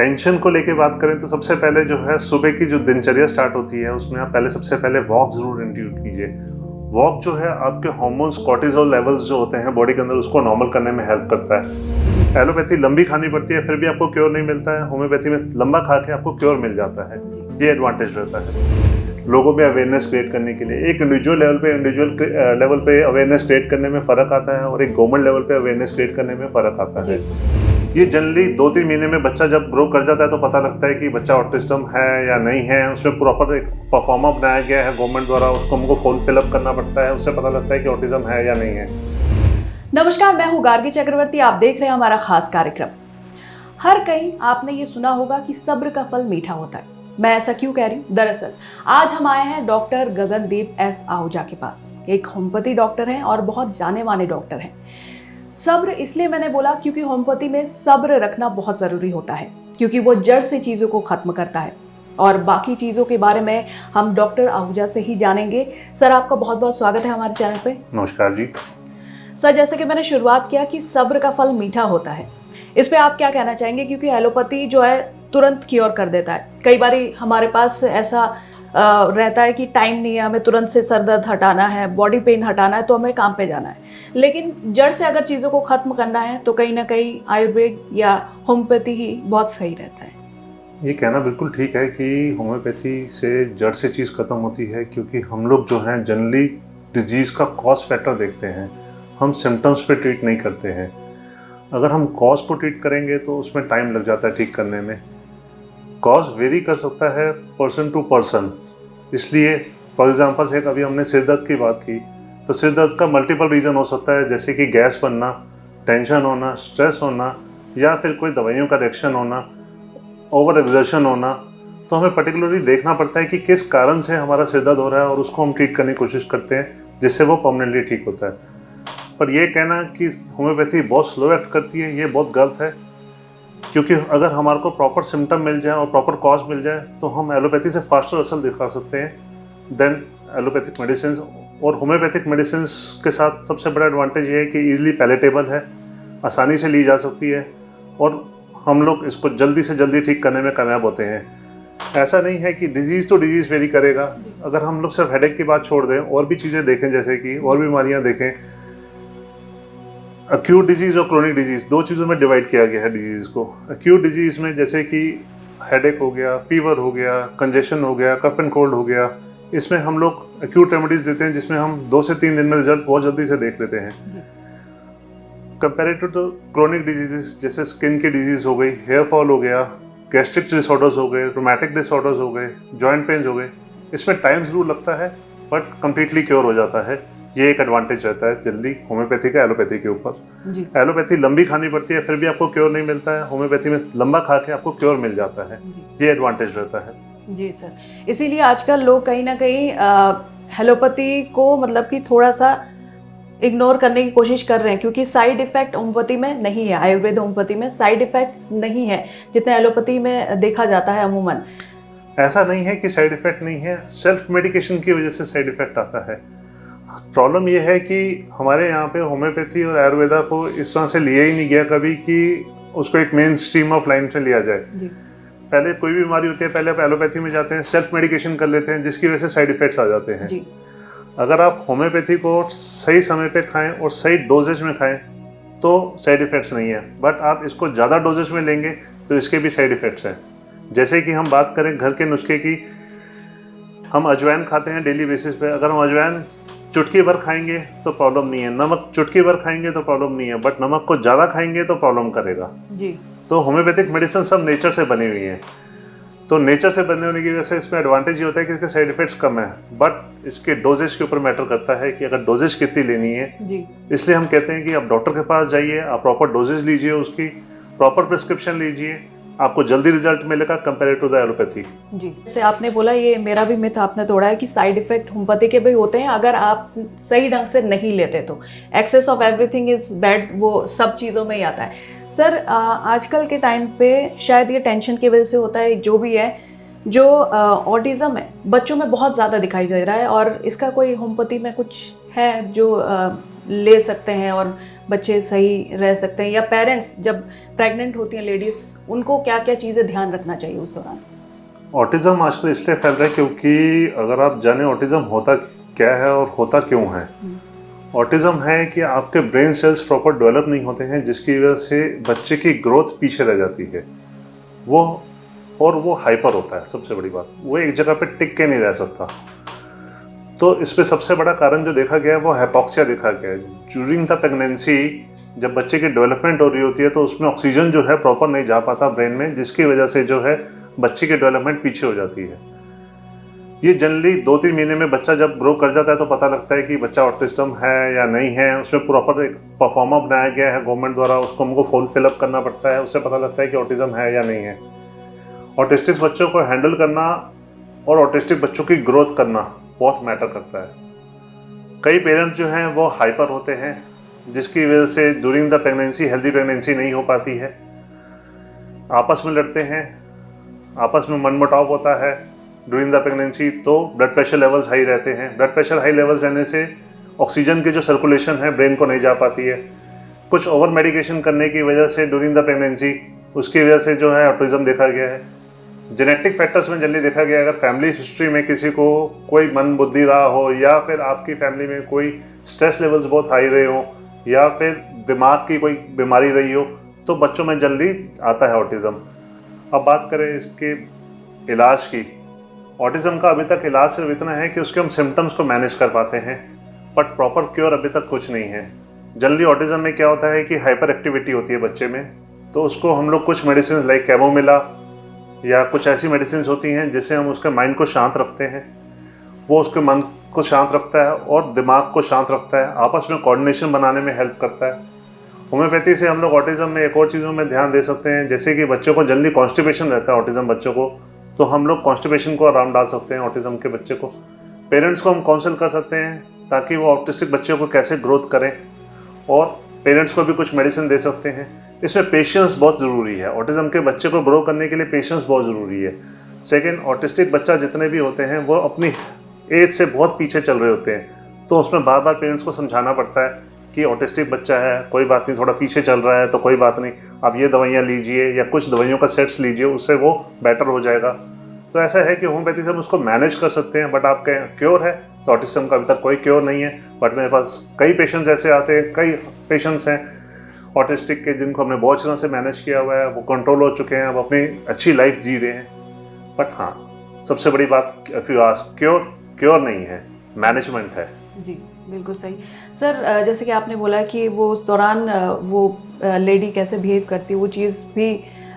Tension को लेके बात करें तो सबसे पहले जो है सुबह की जो दिनचर्या स्टार्ट होती है उसमें आप पहले सबसे पहले वॉक ज़रूर इंक्लूड कीजिए। वॉक जो है आपके हार्मोन्स कॉर्टिसोल लेवल्स जो होते हैं बॉडी के अंदर उसको नॉर्मल करने में हेल्प करता है। एलोपैथी लंबी खानी पड़ती है फिर भी आपको क्योर नहीं मिलता है, होम्योपैथी में लंबा खा के आपको क्योर मिल जाता है। ये एडवांटेज रहता है लोगों में अवेयरनेस क्रिएट करने के लिए। एक इंडिविजुअल लेवल पे अवेयरनेस क्रिएट करने में फ़र्क आता है और एक गवर्नमेंट लेवल पे अवेयरनेस क्रिएट करने में फ़र्क आता है। ये जनरली 2-3 महीने में बच्चा जब ग्रो कर जाता है तो पता लगता है कि बच्चा ऑटिज्म है या नहीं है। उसमें प्रॉपर एक परफॉर्मा बनाया गया है गवर्नमेंट द्वारा, उसको हमको फॉर्म फिलअप करना पड़ता है, उससे पता लगता है कि ऑटिज्म है या नहीं है। नमस्कार, मैं हूँ गार्गी चक्रवर्ती। आप देख रहे हैं हमारा खास कार्यक्रम। हर कहीं आपने ये सुना होगा कि सब्र का फल मीठा होता है। मैं ऐसा क्यों कह रही हूँ? दरअसल आज हम आए हैं डॉक्टर गगनदीप एस आहूजा के पास। एक होम्योपैथी डॉक्टर हैं और बहुत जाने माने डॉक्टर हैं। सब्र इसलिए मैंने बोला क्योंकि होम्योपैथी में सब्र रखना बहुत ज़रूरी होता है, क्योंकि वो जड़ से चीज़ों को ख़त्म करता है। और बाकी चीज़ों के बारे में हम डॉक्टर आहूजा से ही जानेंगे। सर, आपका बहुत बहुत स्वागत है हमारे चैनल पे। नमस्कार जी। सर, जैसे कि मैंने शुरुआत किया कि सब्र का फल मीठा होता है, इस पे आप क्या कहना चाहेंगे? क्योंकि एलोपैथी जो है तुरंत क्योर कर देता है। कई बार हमारे पास ऐसा रहता है कि टाइम नहीं है, हमें तुरंत से सर दर्द हटाना है, बॉडी पेन हटाना है, तो हमें काम पे जाना है। लेकिन जड़ से अगर चीज़ों को ख़त्म करना है तो कहीं ना कहीं आयुर्वेद या होम्योपैथी ही बहुत सही रहता है। ये कहना बिल्कुल ठीक है कि होम्योपैथी से जड़ से चीज़ ख़त्म होती है, क्योंकि हम लोग जो हैं जनरली डिजीज़ का कॉज फैक्टर देखते हैं, हम सिम्टम्स पे ट्रीट नहीं करते हैं। अगर हम कॉज को ट्रीट करेंगे तो उसमें टाइम लग जाता है ठीक करने में। कॉज वेरी कर सकता है पर्सन टू पर्सन, इसलिए फॉर एग्जांपल से अभी हमने सिर दर्द की बात की तो सिर दर्द का मल्टीपल रीज़न हो सकता है, जैसे कि गैस बनना, टेंशन होना, स्ट्रेस होना, या फिर कोई दवाइयों का रिएक्शन होना, ओवर एक्सर्शन होना। तो हमें पर्टिकुलरली देखना पड़ता है कि किस कारण से हमारा सिर दर्द हो रहा है और उसको हम ट्रीट करने की कोशिश करते हैं जिससे वो परमानेंटली ठीक होता है। पर यह कहना कि होम्योपैथी बहुत स्लो एक्ट करती है, ये बहुत गलत है, क्योंकि अगर हमारे को प्रॉपर सिम्टम मिल जाए और प्रॉपर कॉज मिल जाए तो हम एलोपैथी से फास्टर असर दिखा सकते हैं देन एलोपैथिक मेडिसिन। और होम्योपैथिक मेडिसिन के साथ सबसे बड़ा एडवांटेज ये है कि ईजिली पैलेटेबल है, आसानी से ली जा सकती है और हम लोग इसको जल्दी से जल्दी ठीक करने में कामयाब होते हैं। ऐसा नहीं है कि डिजीज़ तो डिजीज़ वेरी करेगा। अगर हम लोग सिर्फ हेडेक की बात छोड़ दें और भी चीज़ें देखें, जैसे कि और बीमारियाँ देखें, एक्यूट डिजीज़ और क्रोनिक डिजीज़ दो चीज़ों में डिवाइड किया गया है डिजीज़ को। एक्यूट डिजीज़ में जैसे कि हेडेक हो गया, फीवर हो गया, कंजेशन हो गया, कफ एंड कोल्ड हो गया, इसमें हम लोग एक्यूट रेमेडीज़ देते हैं जिसमें हम 2 से 3 दिन में रिजल्ट बहुत जल्दी से देख लेते हैं। कंपेरेटिव टू क्रोनिक डिजीज़ जैसे स्किन की डिजीज़ हो गई, हेयर फॉल हो गया, गैस्ट्रिक डिसऑर्डर्स हो गए, रोमैटिक डिसऑर्डर्स हो गए, जॉइंट पेन्स हो गए, इसमें टाइम ज़रूर लगता है बट कम्प्लीटली क्योर हो जाता है। ये एक एडवांटेज रहता है जनरली होम्योपैथी का एलोपैथी के ऊपर। एलोपैथी लंबी खानी पड़ती है फिर भी आपको क्योर नहीं मिलता है, होम्योपैथी में लंबा खा के आपको क्योर मिल जाता है। ये एडवांटेज रहता है। जी सर, इसीलिए आजकल लोग कहीं ना कहीं एलोपैथी को मतलब कि थोड़ा सा इग्नोर करने की कोशिश कर रहे हैं, क्योंकि साइड इफेक्ट होम्योपैथी में नहीं है। आयुर्वेद होम्योपैथी में साइड इफेक्ट्स नहीं है जितने एलोपैथी में देखा जाता है अमूमन। ऐसा नहीं है कि साइड इफेक्ट नहीं है, सेल्फ मेडिकेशन की वजह से साइड इफेक्ट आता है। प्रॉब्लम यह है कि हमारे यहाँ पे होम्योपैथी और आयुर्वेदा को इस तरह से लिया ही नहीं गया कभी कि उसको एक मेन स्ट्रीम ऑफ लाइन से लिया जाए। पहले कोई भी बीमारी होती है पहले आप एलोपैथी में जाते हैं, सेल्फ मेडिकेशन कर लेते हैं, जिसकी वजह से साइड इफेक्ट्स आ जाते हैं। अगर आप होम्योपैथी को सही समय पे खाएं और सही डोजेज में खाएं तो साइड इफेक्ट्स नहीं है, बट आप इसको ज़्यादा डोजेज में लेंगे तो इसके भी साइड इफेक्ट्स हैं। जैसे कि हम बात करें घर के नुस्खे की, हम अजवाइन खाते हैं डेली बेसिस पे। अगर हम अजवाइन चुटकी भर खाएंगे तो प्रॉब्लम नहीं है, नमक चुटकी भर खाएंगे तो प्रॉब्लम नहीं है, बट नमक को ज़्यादा खाएंगे तो प्रॉब्लम करेगा जी। तो होम्योपैथिक मेडिसिन सब नेचर से बनी हुई हैं, तो नेचर से बनने होने की वजह से इसमें एडवांटेज ये होता है कि इसके साइड इफेक्ट्स कम है, बट इसके डोजेज के ऊपर मैटर करता है कि अगर डोजेज कितनी लेनी है जी। इसलिए हम कहते हैं कि आप डॉक्टर के पास जाइए, आप प्रॉपर डोजेज लीजिए, उसकी प्रॉपर प्रिस्क्रिप्शन लीजिए, आपको जल्दी रिजल्ट मिलेगा कंपेयर टू द एलोपैथी। जी, जैसे आपने बोला, ये मेरा भी मिथ आपने तोड़ा है कि साइड इफेक्ट होम्योपैथी के भी होते हैं अगर आप सही ढंग से नहीं लेते तो। Excess of everything is bad, वो सब चीज़ों में ही आता है। सर, आजकल के टाइम पे शायद ये टेंशन की वजह से होता है, जो भी है, जो ऑटिज़म है बच्चों में बहुत ज़्यादा दिखाई दे रहा है, और इसका कोई होम्योपैथी में कुछ है जो ले सकते हैं और बच्चे सही रह सकते हैं, या पेरेंट्स जब प्रेग्नेंट होती हैं लेडीज़, उनको क्या क्या चीज़ें ध्यान रखना चाहिए उस दौरान? ऑटिज़म आजकल इसलिए फैल रहा है क्योंकि अगर आप जाने ऑटिज़म होता क्या है और होता क्यों है। ऑटिज़म है कि आपके ब्रेन सेल्स प्रॉपर डेवलप नहीं होते हैं, जिसकी वजह से बच्चे की ग्रोथ पीछे रह जाती है। वो हाइपर होता है। सबसे बड़ी बात, वो एक जगह पे टिक के नहीं रह सकता। तो इस पे सबसे बड़ा कारण जो देखा गया है वो हाइपोक्सिया देखा गया है। ड्यूरिंग द प्रेगनेंसी जब बच्चे की डेवलपमेंट हो रही होती है तो उसमें ऑक्सीजन जो है प्रॉपर नहीं जा पाता ब्रेन में, जिसकी वजह से जो है बच्चे की डेवलपमेंट पीछे हो जाती है। ये जनरली 2-3 महीने में बच्चा जब ग्रो कर जाता है तो पता लगता है कि बच्चा ऑटिस्टम है या नहीं है। उसमें प्रॉपर एक परफॉर्मा बनाया गया है गवर्नमेंट द्वारा, उसको हमको फुल फिलअप करना पड़ता है, उससे पता लगता है कि ऑटिज्म है या नहीं है। ऑटिस्टिक बच्चों को हैंडल करना और ऑटिस्टिक बच्चों की ग्रोथ करना बहुत मैटर करता है। कई पेरेंट्स जो हैं वो हाइपर होते हैं, जिसकी वजह से during the pregnancy healthy pregnancy नहीं हो पाती है। आपस में लड़ते हैं, आपस में मनमुटाव होता है ड्यूरिंग द प्रेगनेंसी, तो ब्लड प्रेशर लेवल्स हाई रहते हैं। ब्लड प्रेशर हाई लेवल्स रहने से ऑक्सीजन की जो सर्कुलेशन है ब्रेन को नहीं जा पाती है। कुछ ओवर मेडिकेशन करने की वजह से ड्यूरिंग द प्रेगनेंसी, उसकी वजह से जो है ऑटिज्म देखा गया है। जेनेटिक फैक्टर्स में जनरली देखा गया है, अगर फैमिली हिस्ट्री में किसी को कोई मन बुद्धि रहा हो, या फिर आपकी फैमिली में कोई स्ट्रेस लेवल्स बहुत हाई रहे हो, या फिर दिमाग की कोई बीमारी रही हो, तो बच्चों में जल्दी आता है ऑटिज्म। अब बात करें इसके इलाज की, ऑटिज्म का अभी तक इलाज सिर्फ इतना है कि उसके हम सिम्टम्स को मैनेज कर पाते हैं, बट प्रॉपर क्योर अभी तक कुछ नहीं है। जनरली ऑटिज्म में क्या होता है कि हाइपर एक्टिविटी होती है बच्चे में, तो उसको हम लोग कुछ मेडिसिन लाइक कैमोमिला या कुछ ऐसी मेडिसिन होती हैं जिससे हम उसके माइंड को शांत रखते हैं। वो उसके मन को शांत रखता है और दिमाग को शांत रखता है, आपस में कोऑर्डिनेशन बनाने में हेल्प करता है। होम्योपैथी से हम लोग ऑटिज्म में एक और चीज़ों में ध्यान दे सकते हैं, जैसे कि बच्चों को जल्दी कॉन्स्टिपेशन रहता है ऑटिज्म बच्चों को, तो हम लोग कॉन्स्टिपेशन को आराम डाल सकते हैं ऑटिज्म के बच्चे को। पेरेंट्स को हम काउंसल कर सकते हैं ताकि वो ऑटिस्टिक बच्चे को कैसे ग्रोथ करें, और पेरेंट्स को भी कुछ मेडिसिन दे सकते हैं। इसमें पेशेंस बहुत ज़रूरी है। ऑटिज्म के बच्चे को ग्रो करने के लिए पेशेंस बहुत ज़रूरी है। सेकेंड, ऑटिस्टिक बच्चा जितने भी होते हैं वो अपनी एज से बहुत पीछे चल रहे होते हैं, तो उसमें बार बार पेरेंट्स को समझाना पड़ता है कि ऑटिस्टिक बच्चा है, कोई बात नहीं, थोड़ा पीछे चल रहा है तो कोई बात नहीं, आप ये दवाइयाँ लीजिए या कुछ दवाइयों का सेट्स लीजिए, उससे वो बेटर हो जाएगा। तो ऐसा है कि होम्योपैथी से हम उसको मैनेज कर सकते हैं, बट आपके क्योर है तो ऑटिज्म का अभी तक कोई क्योर नहीं है। बट मेरे पास कई पेशेंट्स ऐसे आते हैं, कई पेशेंट्स हैं ऑटिस्टिक के जिनको हमने बहुत तरह से मैनेज किया हुआ है, वो कंट्रोल हो चुके हैं, अब अपनी अच्छी लाइफ जी रहे हैं। बट हाँ, सबसे बड़ी बात इफ यू आस्क, क्योर नहीं है, मैनेजमेंट है। जी बिल्कुल सही सर। जैसे कि आपने बोला कि वो उस दौरान वो लेडी कैसे बिहेव करती है, वो चीज़ भी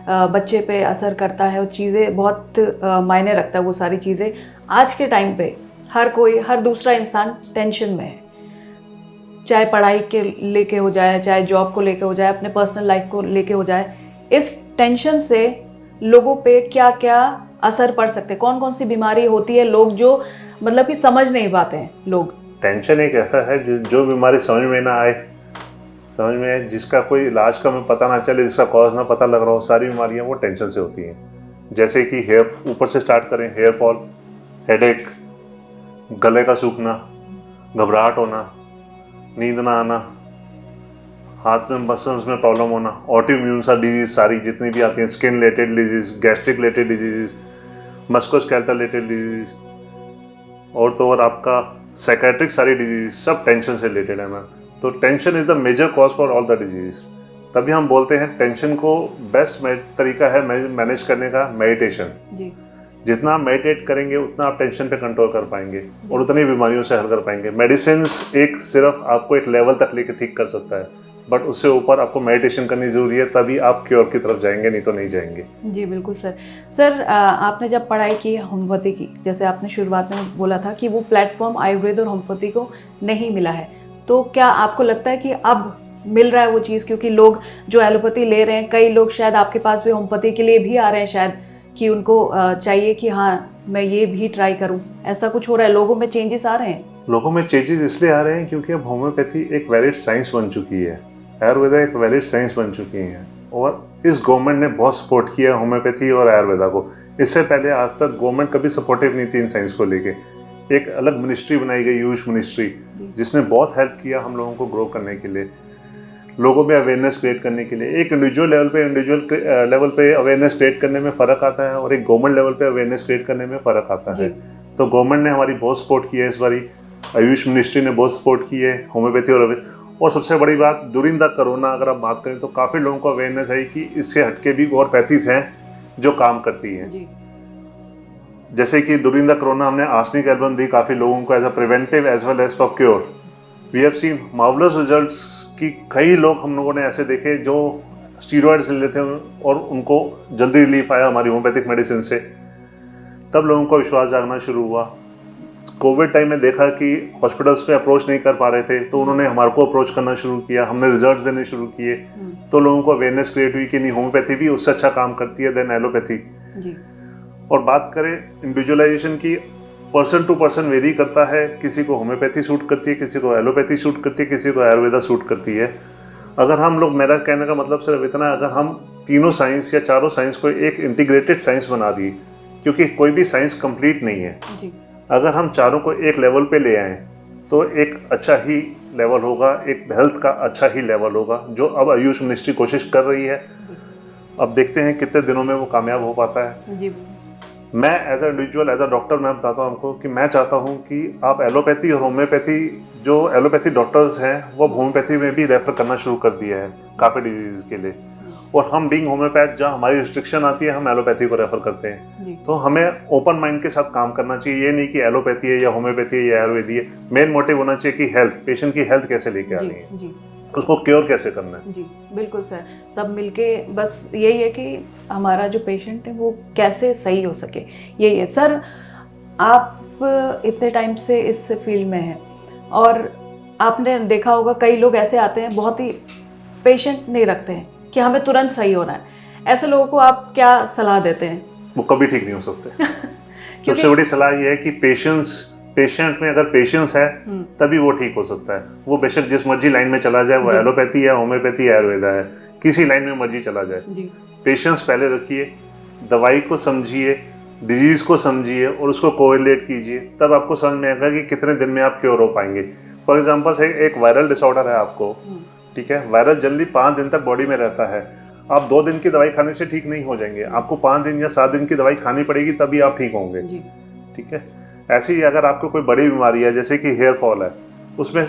बच्चे पे असर करता है, और चीज़ें बहुत मायने रखता है वो सारी चीज़ें। आज के टाइम पे हर दूसरा इंसान टेंशन में है, चाहे पढ़ाई के लेके हो जाए, चाहे जॉब को लेके हो जाए, अपने पर्सनल लाइफ को लेके हो जाए। इस टेंशन से लोगों पे क्या क्या असर पड़ सकते हैं, कौन कौन सी बीमारी होती है, लोग जो मतलब कि समझ नहीं पाते हैं लोग। टेंशन एक ऐसा है जो बीमारी समझ में ना आए, जिसका कोई इलाज का हमें पता ना चले, जिसका कॉज ना पता लग रहा हो, सारी बीमारियां वो टेंशन से होती हैं। जैसे कि हेयर, ऊपर से स्टार्ट करें, हेयर फॉल, हेडेक, गले का सूखना, घबराहट होना, नींद ना आना, हाथ में मसल्स में प्रॉब्लम होना, ऑटोइम्यून सा डिजीज सारी जितनी भी आती हैं, skin related disease, gastric related disease, musculoskeletal related disease, और तो और आपका साइकेट्रिक सारी डिजीज, सब टेंशन से रिलेटेड है मैम। तो tension is the major cause for all the disease. तभी हम बोलते हैं टेंशन को बेस्ट तरीका है मैनेज करने का मेडिटेशन। जी, जितना आप मेडिटेट करेंगे उतना आप टेंशन पे कंट्रोल कर पाएंगे और उतनी बीमारियों से हल कर पाएंगे। मेडिसिन एक सिर्फ आपको एक लेवल तक लेके ठीक कर सकता है, बट उससे ऊपर आपको मेडिटेशन करनी ज़रूरी है, तभी आप क्योर की तरफ जाएंगे, नहीं तो नहीं जाएंगे। जी बिल्कुल सर। आपने जब पढ़ाई की होम्योपैथी की, जैसे आपने शुरुआत में बोला था कि वो प्लेटफॉर्म आयुर्वेद और होम्योपैथी को नहीं मिला है, तो क्या आपको लगता है कि अब मिल रहा है वो चीज़? क्योंकि लोग जो एलोपैथी ले रहे हैं, कई लोग शायद आपके पास भी होम्योपैथी के लिए भी आ रहे हैं शायद, कि उनको चाहिए कि हाँ मैं ये भी ट्राई करूँ, ऐसा कुछ हो रहा है? लोगों में चेंजेस आ रहे हैं? लोगों में चेंजेस इसलिए आ रहे हैं क्योंकि अब होम्योपैथी एक वैलिड साइंस बन चुकी है, आयुर्वेदा एक वैलिड साइंस बन चुकी है, और इस गवर्नमेंट ने बहुत सपोर्ट किया है होम्योपैथी और आयुर्वेदा को। इससे पहले आज तक गवर्नमेंट कभी सपोर्टिव नहीं थी इन साइंस को लेके। एक अलग मिनिस्ट्री बनाई गई, आयुष मिनिस्ट्री, जिसने बहुत हेल्प किया हम लोगों को ग्रो करने के लिए, लोगों में अवेयरनेस क्रिएट करने के लिए। एक इंडिविजुअल लेवल पे अवेयरनेस क्रिएट करने में फ़र्क आता है और एक गवर्नमेंट लेवल पे अवेयरनेस क्रिएट करने में फ़र्क आता है। तो गवर्नमेंट ने हमारी बहुत सपोर्ट की है इस बारी, आयुष मिनिस्ट्री ने बहुत सपोर्ट की है होम्योपैथी और सबसे बड़ी बात ड्यूरिंग द कोरोना अगर आप बात करें तो काफ़ी लोगों को अवेयरनेस आई कि इससे हटके भी और पैथीज हैं जो काम करती हैं। जैसे कि ड्यूरिंग द कोरोना हमने आर्सेनिक एल्बम दी काफ़ी लोगों को as a preventive as well as for cure. We have seen marvellous results कि कई लोग हम लोगों ने ऐसे देखे जो स्टीरॉयड्स ले लेते हैं और उनको जल्दी रिलीफ आया हमारी होम्योपैथिक मेडिसिन से। तब लोगों को विश्वास जागना शुरू हुआ। कोविड टाइम में देखा कि हॉस्पिटल्स पे अप्रोच नहीं कर पा रहे थे तो उन्होंने हमारे को अप्रोच करना शुरू किया, हमने रिजल्ट्स देने शुरू किए, तो लोगों को अवेयरनेस क्रिएट हुई कि नहीं होम्योपैथी भी उससे अच्छा काम करती है देन एलोपैथी। और बात करें इंडिविजुअलाइजेशन की, पर्सन टू पर्सन वेरी करता है, किसी को होम्योपैथी सूट करती है, किसी को एलोपैथी सूट करती है, किसी को आयुर्वेदा सूट करती है। अगर हम लोग, मेरा कहने का मतलब सिर्फ इतना, अगर हम तीनों साइंस या चारों साइंस को एक इंटीग्रेटेड साइंस बना दिए, क्योंकि कोई भी साइंस कंप्लीट नहीं है, अगर हम चारों को एक लेवल पे ले आएँ तो एक अच्छा ही लेवल होगा, एक हेल्थ का अच्छा ही लेवल होगा, जो अब आयुष मिनिस्ट्री कोशिश कर रही है। अब देखते हैं कितने दिनों में वो कामयाब हो पाता है। जी। मैं as a individual, as a doctor, मैं बताता हूँ आपको कि मैं चाहता हूँ कि आप एलोपैथी और होम्योपैथी, जो एलोपैथी डॉक्टर्स हैं वो होम्योपैथी में भी रेफर करना शुरू कर दिया है काफ़ी डिजीज़ के लिए, और हम बीइंग होम्योपैथ जहाँ हमारी रिस्ट्रिक्शन आती है हम एलोपैथी को रेफर करते हैं। तो हमें ओपन माइंड के साथ काम करना चाहिए, ये नहीं कि एलोपैथी है या होम्योपैथी है या आयुर्वेदी है। मेन मोटिव होना चाहिए कि हेल्थ, पेशेंट की हेल्थ कैसे लेके आनी है, उसको क्योर कैसे करना है। जी बिल्कुल सर, सब मिलके बस यही है कि हमारा जो पेशेंट है वो कैसे सही हो सके, यही है। सर आप इतने टाइम से इस फील्ड में हैं और आपने देखा होगा कई लोग ऐसे आते हैं बहुत ही पेशेंट नहीं रखते हैं कि हमें तुरंत सही होना है, ऐसे लोगों को आप क्या सलाह देते हैं? वो कभी ठीक नहीं हो सकते। सबसे बड़ी सलाह ये है कि पेशेंट में अगर पेशेंस है तभी वो ठीक हो सकता है। वो बेशक जिस मर्जी लाइन में चला जाए, वो एलोपैथी है, होम्योपैथी है, आयुर्वेदा है, किसी लाइन में मर्जी चला जाए, पेशेंस पहले रखिए, दवाई को समझिए, डिजीज को समझिए और उसको कोरिलेट कीजिए, तब आपको समझ में आएगा कि कितने दिन में आप क्योर हो पाएंगे। फॉर एग्जाम्पल से एक वायरल डिसऑर्डर है आपको, ठीक है, वायरस जनरली 5 दिन तक बॉडी में रहता है। आप 2 दिन की दवाई खाने से ठीक नहीं हो जाएंगे, आपको 5 दिन या 7 दिन की दवाई खानी पड़ेगी तभी आप ठीक होंगे। ठीक है, ऐसे ही अगर आपको कोई बड़ी बीमारी है जैसे कि हेयर फॉल है, उसमें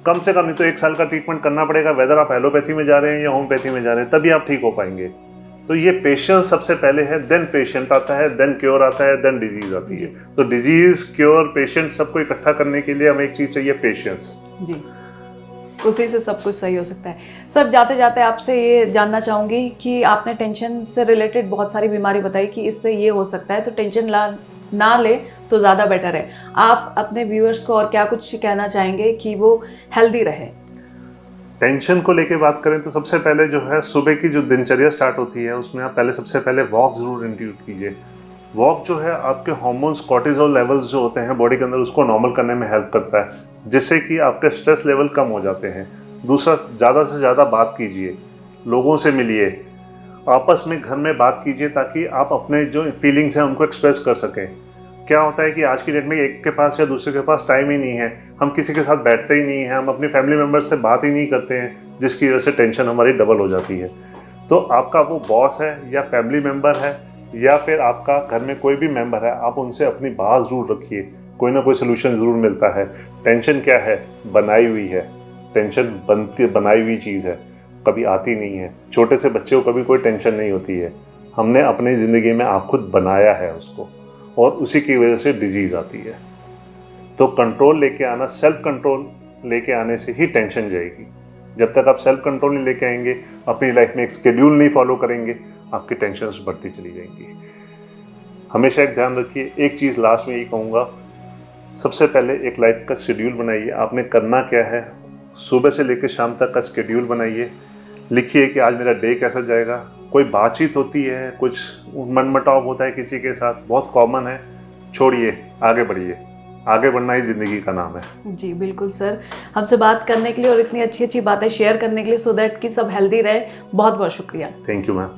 कम से कम नहीं तो 1 साल का ट्रीटमेंट करना पड़ेगा, वेदर आप एलोपैथी में जा रहे हैं या होम्योपैथी में जा रहे हैं, तभी आप ठीक हो पाएंगे। तो ये पेशेंस सबसे पहले है, देन पेशेंट आता है, देन क्योर आता है, देन डिजीज आती है। तो डिजीज, क्योर, पेशेंट सबको इकट्ठा करने के लिए हमें एक चीज़ चाहिए, पेशेंस। जी, उसी से सब कुछ सही हो सकता है। सर जाते जाते आपसे ये जानना चाहूँगी कि आपने टेंशन से रिलेटेड बहुत सारी बीमारी बताई कि इससे ये हो सकता है, तो टेंशन ना ले तो ज़्यादा बेटर है। आप अपने व्यूअर्स को और क्या कुछ कहना चाहेंगे कि वो हेल्दी रहे? टेंशन को लेके बात करें तो सबसे पहले जो है सुबह की जो दिनचर्या स्टार्ट होती है उसमें आप पहले सबसे पहले वॉक ज़रूर इंक्लूड कीजिए। वॉक जो है आपके हार्मोन्स, कॉर्टिसोल लेवल्स जो होते हैं बॉडी के अंदर, उसको नॉर्मल करने में हेल्प करता है, जिससे कि आपके स्ट्रेस लेवल कम हो जाते हैं। दूसरा, ज़्यादा से ज़्यादा बात कीजिए, लोगों से मिलिए, आपस में घर में बात कीजिए ताकि आप अपने जो फीलिंग्स हैं उनको एक्सप्रेस कर सकें। क्या होता है कि आज की डेट में एक के पास या दूसरे के पास टाइम ही नहीं है, हम किसी के साथ बैठते ही नहीं हैं, हम अपनी फैमिली मेम्बर्स से बात ही नहीं करते हैं, जिसकी वजह से टेंशन हमारी डबल हो जाती है। तो आपका वो बॉस है या फैमिली मेम्बर है या फिर आपका घर में कोई भी मेंबर है, आप उनसे अपनी बात ज़रूर रखिए, कोई ना कोई सोल्यूशन ज़रूर मिलता है। टेंशन क्या है? बनाई हुई है। टेंशन बनाई हुई चीज़ है, कभी आती नहीं है। छोटे से बच्चे को कभी कोई टेंशन नहीं होती है, हमने अपनी ज़िंदगी में आप खुद बनाया है उसको, और उसी की वजह से डिजीज़ आती है। तो कंट्रोल लेके आना, सेल्फ कंट्रोल लेके आने से ही टेंशन जाएगी। जब तक आप सेल्फ कंट्रोल नहीं लेके आएंगे, अपनी लाइफ में एक शेड्यूल नहीं फॉलो करेंगे, आपकी टेंशन्स बढ़ती चली जाएंगी। हमेशा एक ध्यान रखिए, एक चीज़ लास्ट में यही कहूँगा, सबसे पहले एक लाइफ का शेड्यूल बनाइए। आपने करना क्या है, सुबह से लेकर शाम तक का शेड्यूल बनाइए। लिखिए कि आज मेरा डे कैसा जाएगा। कोई बातचीत होती है, कुछ मनमुटाव होता है किसी के साथ, बहुत कॉमन है, छोड़िए, आगे बढ़िए। आगे बढ़ना ही ज़िंदगी का नाम है। जी बिल्कुल सर, हमसे बात करने के लिए और इतनी अच्छी अच्छी बातें शेयर करने के लिए, सो दैट कि सब हेल्दी रहे, बहुत बहुत शुक्रिया। Thank you ma'am.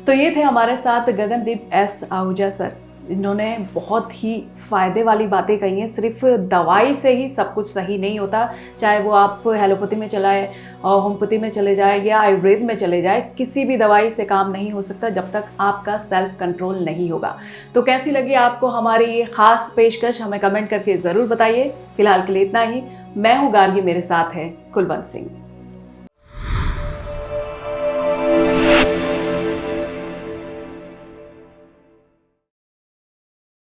तो ये थे हमारे साथ गगनदीप एस आहूजा सर, इन्होंने बहुत ही फ़ायदे वाली बातें कही हैं। सिर्फ दवाई से ही सब कुछ सही नहीं होता, चाहे वो आप एलोपैथी में चलाए, होम्योपैथी में चले जाए या आयुर्वेद में चले जाए, किसी भी दवाई से काम नहीं हो सकता जब तक आपका सेल्फ कंट्रोल नहीं होगा। तो कैसी लगी आपको हमारी ये खास पेशकश, हमें कमेंट करके ज़रूर बताइए। फिलहाल के लिए इतना ही। मैं हूँ गार्गी, मेरे साथ है कुलवंत सिंह।